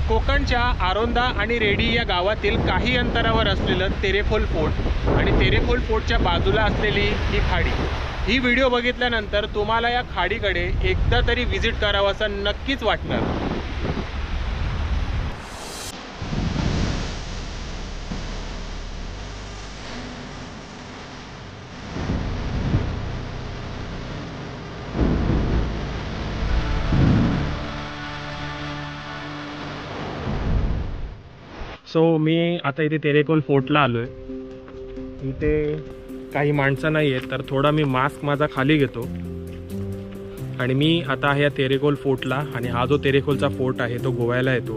कोकणच्या आरोंदा आणि रेडी या गावातील काही अंतरावर असलेलं तेरेखोल फोर्ट आणि तेरेखोल फोर्टच्या बाजूला असलेली ही खाडी। ही व्हिडिओ बघितल्यानंतर तुम्हाला या खाडीकडे एकदा तरी व्हिजिट करावं असं नक्कीच वाटणार। सो मी आता इथे तेरेखोल फोर्टला आलो आहे। इथे काही माणसं नाही आहेत, तर थोडा मी मास्क माझा खाली घेतो आणि मी आता आहे या तेरेखोल फोर्टला। आणि हा जो तेरेखोलचा फोर्ट आहे तो गोव्याला येतो,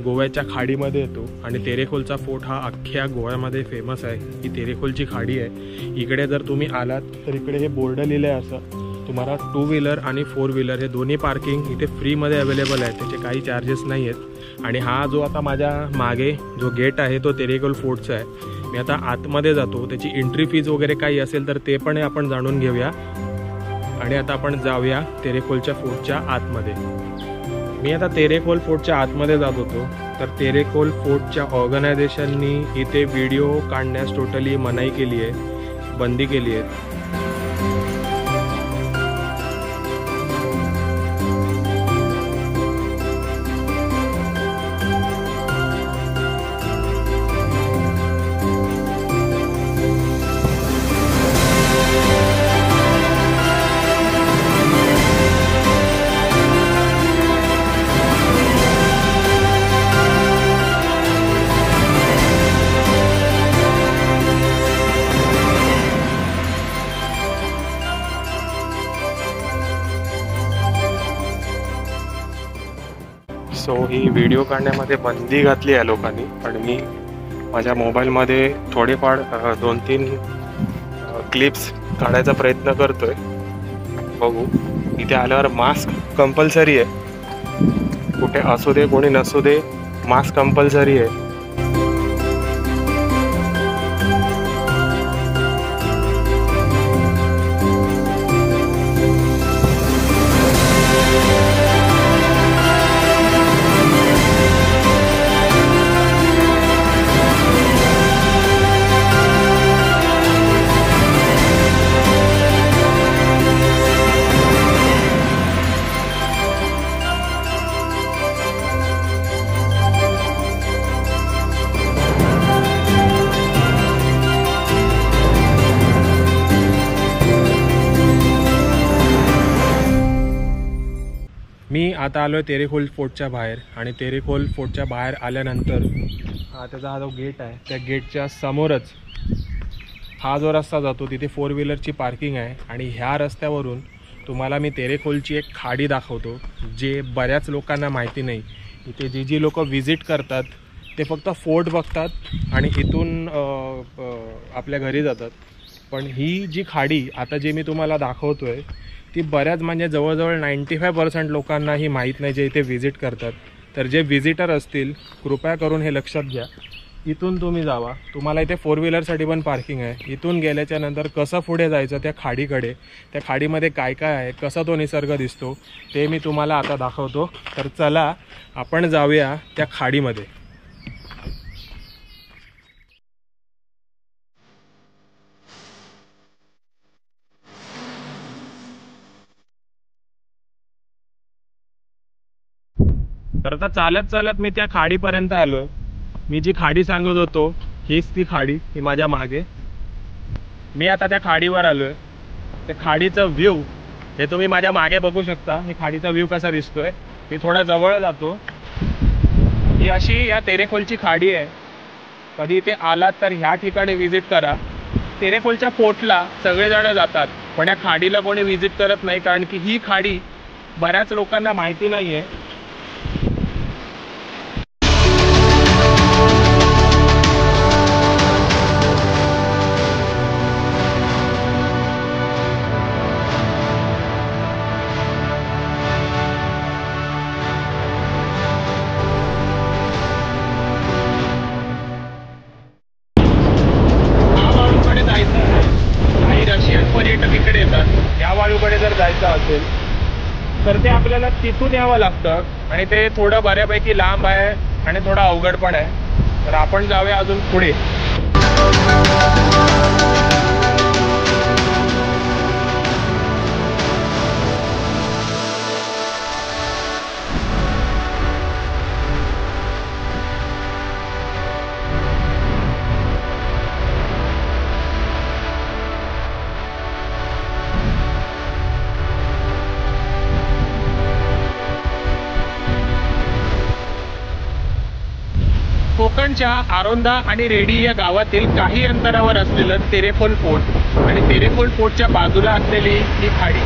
गोव्याच्या खाडीमध्ये येतो। आणि तेरेखोलचा फोर्ट हा अख्ख्या गोव्यामध्ये फेमस आहे। ही तेरेखोलची खाडी आहे। इकडे जर तुम्ही आलात तर इकडे हे बोर्ड लिहिलं आहे असं, तुम्हाला 2 व्हीलर आणि 4 व्हीलर हे दोन्ही पार्किंग इथे फ्रीमध्ये अवेलेबल आहे, त्याचे काही चार्जेस नाही आहेत। आणि हा जो आता माझ्या मागे जो गेट आहे तो तेरेखोल फोर्टचा आहे। मी आता आतमध्ये जातो, त्याची एंट्री फीज वगैरे काही असेल तर ते पण आपण जाणून घेऊया। आणि आता आपण जाऊया तेरेखोलच्या फोर्टच्या आतमध्ये। मी आता तेरेखोल फोर्टच्या आतमध्ये जात होतो, तर तेरेखोल फोर्टच्या ऑर्गनायझेशननी इथे व्हिडिओ काढण्यास टोटली मनाई केली आहे, बंदी केली आहे। सो ही व्हिडिओ काढण्यामध्ये बंदी घातली आहे लोकांनी, पण मी माझ्या मोबाईलमध्ये थोडेफार 2-3 क्लिप्स काढायचा प्रयत्न करतोय। बघू, इथे आल्यावर मास्क कंपल्सरी आहे, कुठे असू दे कोणी नसू दे मास्क कंपल्सरी आहे। मी आता आलो आहे तेरेखोल फोर्टच्या बाहेर। आणि तेरेखोल फोर्टच्या बाहेर आल्यानंतर त्याचा हा जो गेट आहे त्या गेटच्या समोरच हा जो रस्ता जातो तिथे 4 व्हीलरची पार्किंग आहे। आणि ह्या रस्त्यावरून तुम्हाला मी तेरेखोलची एक खाडी दाखवतो, जे बऱ्याच लोकांना माहिती नाही। इथे जी लोक व्हिजिट करतात ते फक्त फोर्ट बघतात आणि इथून आपल्या घरी जातात, पण ही जी खाडी आता जे मी तुम्हाला दाखवतोय ती बऱ्याच म्हणजे जवळजवळ 95% लोकांना ही माहीत नाही जे इथे व्हिजिट करतात। तर जे व्हिजिटर असतील कृपया करून हे लक्षात घ्या, इथून तुम्ही जावा, तुम्हाला इथे 4 व्हीलरसाठी पण पार्किंग आहे। इथून गेल्याच्या नंतर कसं पुढे जायचं त्या खाडीकडे, त्या खाडीमध्ये काय काय आहे, कसा तो निसर्ग दिसतो ते मी तुम्हाला आता दाखवतो। तर चला आपण जाऊया त्या खाडीमध्ये। तर आता चालत चालत मी त्या खाडीपर्यंत आलोय। मी जी खाडी सांगत होतो हीच ती खाडी, ही माझ्या मागे। मी आता त्या खाडीवर आलोय। त्या खाडीचं व्ह्यू हे तुम्ही माझ्या मागे बघू शकता। ही खाडीचा व्ह्यू कसा दिसतोय, मी थोडा जवळ जातो। ही अशी या तेरेखोलची खाडी आहे। कधी इथे आलात तर ह्या ठिकाणी व्हिजिट करा। तेरेखोलच्या फोर्टला सगळेजण जातात, पण या खाडीला कोणी व्हिजिट करत नाही, कारण की ही खाडी बऱ्याच लोकांना माहिती नाही आहे। पर्यटक इकडे येतात। या वाळूकडे जर जायचं असेल तर ते आपल्याला तिथून यावं लागतं आणि ते थोडं बऱ्यापैकी लांब आहे आणि थोडं अवघड पण आहे. तर आपण जाऊया अजून पुढे. कोकणच्या आरोंदा आणि रेडी या गावातील काही अंतरावर असलेलं तेरेखोल फोर्ट आणि तेरेखोल फोर्टच्या बाजूला असलेली ही खाडी.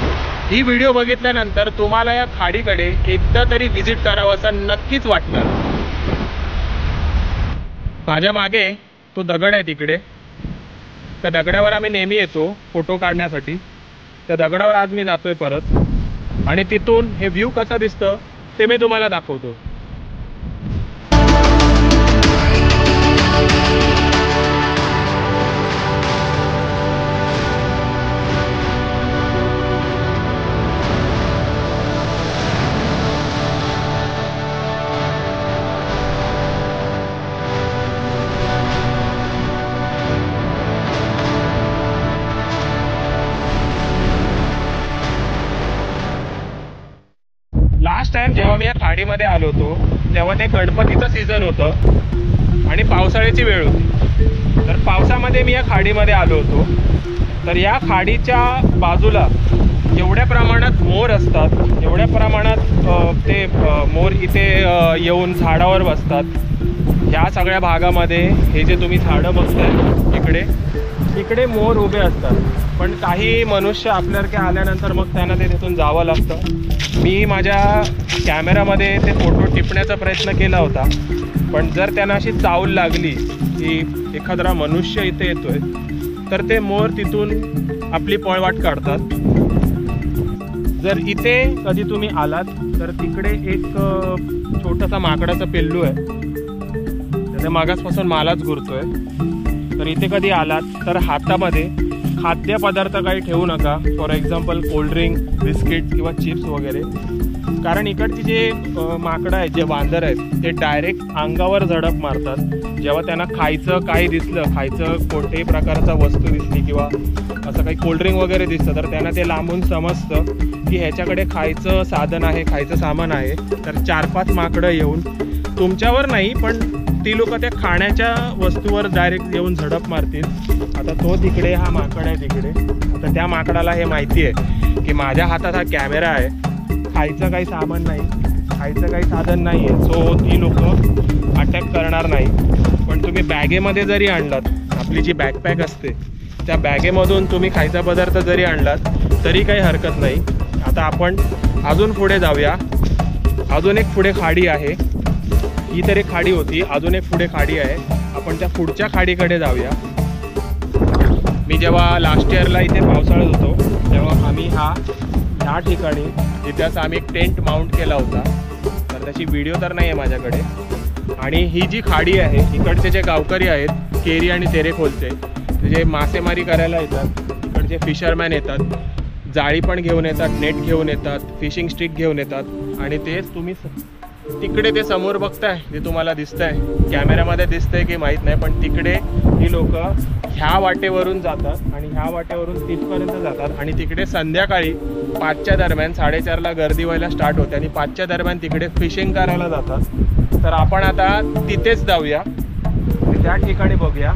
ही व्हिडिओ बघितल्यानंतर तुम्हाला या खाडीकडे एकदा तरी व्हिजिट करावं असं नक्कीच वाटणार. माझ्या मागे तो दगड आहे तिकडे, त्या दगडावर आम्ही नेहमी येतो फोटो काढण्यासाठी. त्या दगडावर आज मी जातोय परत आणि तिथून हे व्ह्यू कसं दिसतं ते मी तुम्हाला दाखवतो. लास्ट टाइम जेव्हा मी या खाडीमध्ये आलो होतो तेव्हा ते गणपतीचं सीझन होतं आणि पावसाळ्याची वेळ होती. तर पावसामध्ये मी या खाडीमध्ये आलो होतो. तर या खाडीच्या बाजूला एवढ्या प्रमाणात मोर असतात, एवढ्या प्रमाणात ते मोर इथे येऊन झाडावर बसतात. ह्या सगळ्या भागामध्ये हे जे तुम्ही झाडं बघताय इकडे मोर उभे असतात. पण काही मनुष्य आपल्यासारखे आल्यानंतर मग त्यांना ते तिथून जावं लागतं. मी माझ्या कॅमेरामध्ये ते फोटो टिपण्याचा प्रयत्न केला होता, पण जर त्यांना अशी चावल लागली की एखादा मनुष्य इथे येतोय तर ते मोर तिथून आपली पळवाट काढतात. जर इथे कधी तुम्ही आलात तर तिकडे एक छोटासा माकडाचं पिल्लू आहे, त्याच्या मागासपासून मालाच घुरतोय. तर इथे कधी आलात तर हातामध्ये खाद्यपदार्थ काही ठेवू नका. फॉर एक्झाम्पल कोल्ड्रिंक, बिस्किट किंवा चिप्स वगैरे. कारण इकडची जे माकडं आहेत, जे वांदर आहेत, ते डायरेक्ट अंगावर झडप मारतात. जेव्हा त्यांना खायचं काही दिसलं, खायचं कोणत्याही प्रकारचा वस्तू दिसली किंवा असं काही कोल्ड्रिंक वगैरे दिसतं तर त्यांना ते लांबून समजतं की ह्याच्याकडे खायचं साधन आहे, खायचं सामान आहे. तर 4-5 माकडं येऊन तुमच्यावर नाही पण ती लोक त्या खाण्याच्या वस्तूवर डायरेक्ट येऊन झडप मारतील. आता तो तिकडे, हा माकड आहे तिकडे. आता त्या माकडाला हे माहिती आहे की माझ्या हातात हा कॅमेरा आहे, खायचं काही सामान नाही, खायचं काही साधन नाही आहे, सो ती लोक अटॅक करणार नाही. पण तुम्ही बॅगेमध्ये जरी आणलात, आपली जी बॅकपॅक असते त्या बॅगेमधून तुम्ही खायचा पदार्थ जरी आणलात तरी काही हरकत नाही. आता आपण अजून पुढे जाऊया. अजून एक पुढे खाडी आहे. ही तर एक खाडी होती, अजून एक पुढे खाडी आहे. आपण त्या पुढच्या खाडीकडे जाऊया. मी जेव्हा लास्ट इयरला इथे पावसाळ्यात होतो तेव्हा आम्ही ह्या ठिकाणी तिथेच आम्ही एक टेंट माउंट केला होता. तर त्याची व्हिडिओ तर नाही आहे माझ्याकडे. आणि ही जी खाडी आहे, इकडचे जे गावकरी आहेत केरी आणि तेरेखोलचे, जे मासेमारी करायला येतात, इकडचे फिशरमॅन येतात, जाळी पण घेऊन येतात, नेट घेऊन येतात, फिशिंग स्टिक घेऊन येतात. आणि तेच तुम्ही तिकडे ते समोर बघताय, जे तुम्हाला दिसतंय, कॅमेऱ्यामध्ये दिसतंय की माहीत नाही, पण तिकडे ही लोक ह्या वाटेवरून जातात आणि ह्या वाटेवरून तिथपर्यंत जातात. आणि तिकडे संध्याकाळी 5च्या दरम्यान, 4:30ला गर्दी व्हायला स्टार्ट होते आणि 5च्या दरम्यान तिकडे फिशिंग करायला जातात. तर आपण आता तिथेच जाऊया, त्या ठिकाणी बघूया.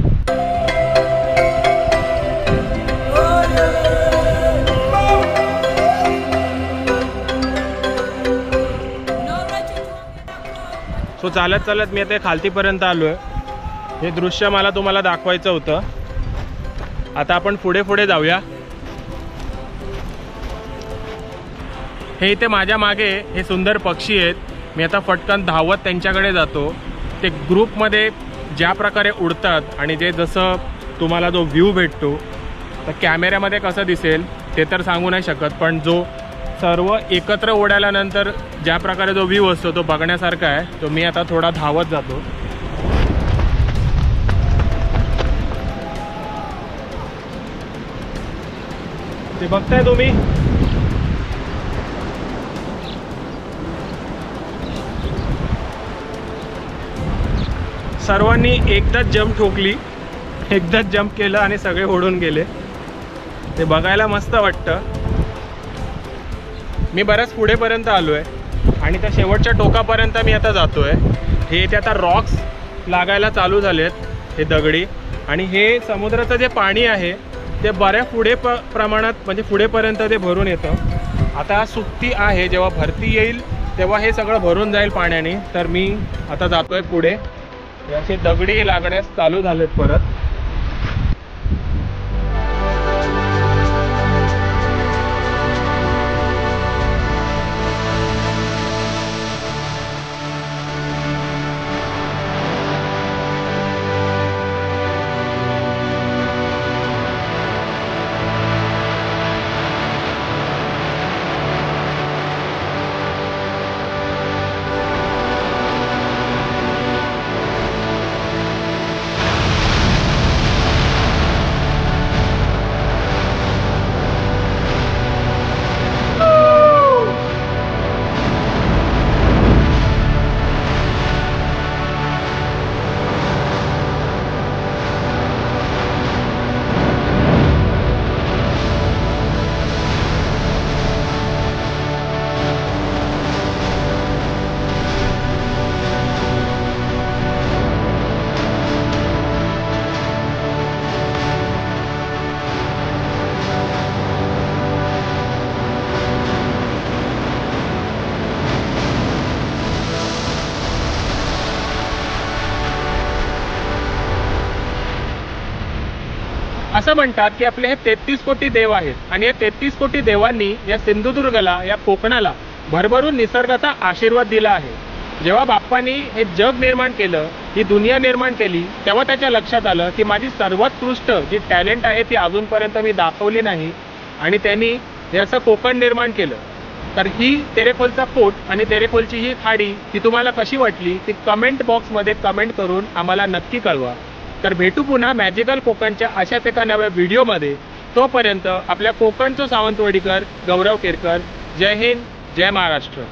सो चालत चालत मी आता खालतीपर्यंत आलो आहे. हे दृश्य मला तुम्हाला दाखवायचं होतं. आता आपण पुढे पुढे जाऊया. हे इथे माझ्या मागे हे सुंदर पक्षी आहेत. मी आता फटकन धावत त्यांच्याकडे जातो. ते ग्रुपमध्ये ज्या प्रकारे उडतात आणि जे जसं तुम्हाला जो व्ह्यू भेटतो तर कॅमेऱ्यामध्ये कसं दिसेल ते तर सांगू नाही शकत, पण जो सर्व एकत्र उडाल्यानंतर ज्या प्रकारे जो व्ह्यू असतो तो बघण्यासारखा आहे. तो मी आता थोडा धावत जातो. ते बघताय तुम्ही, सर्वांनी एकदाच जंप ठोकली, एकदाच जंप केलं आणि सगळे ओढून गेले. ते बघायला मस्त वाटतं. मी बऱ्याच पुढेपर्यंत आलो आहे आणि त्या शेवटच्या टोकापर्यंत मी आता जातो आहे. हे इथे आता रॉक्स लागायला चालू झाले आहेत, हे दगडी. आणि हे समुद्राचं जे पाणी आहे ते बऱ्या प्रमाणात म्हणजे पुढेपर्यंत ते भरून येतं. आता सुट्टी आहे, जेव्हा भरती येईल तेव्हा हे सगळं भरून जाईल पाण्याने. तर मी आता जातोय पुढे. असे दगडी लागण्यास चालू झालेत परत. असं म्हणतात की आपले हे 33 कोटी देव आहेत आणि या 33 कोटी देवांनी या सिंधुदुर्गला, या कोकणाला भरभरून निसर्गाचा आशीर्वाद दिला आहे. जेव्हा बाप्पांनी हे जग निर्माण केलं, ही दुनिया निर्माण केली, तेव्हा त्याच्या लक्षात आलं की माझी सर्वोत्कृष्ट जी टॅलेंट आहे ती अजूनपर्यंत मी दाखवली नाही आणि त्यांनी हे असं कोकण निर्माण केलं. तर ही तेरेखोलचा फोर्ट आणि तेरेखोलची ही खाडी ती तुम्हाला कशी वाटली ती कमेंट बॉक्समध्ये कमेंट करून आम्हाला नक्की कळवा. तर भेटू पुन्हा मॅजिकल कोकणच्या अशाच एका नव्या व्हिडिओमध्ये. तोपर्यंत आपल्या कोकणचं सावंतवाडीकर गौरव केरकर. जय हिंद, जय महाराष्ट्र.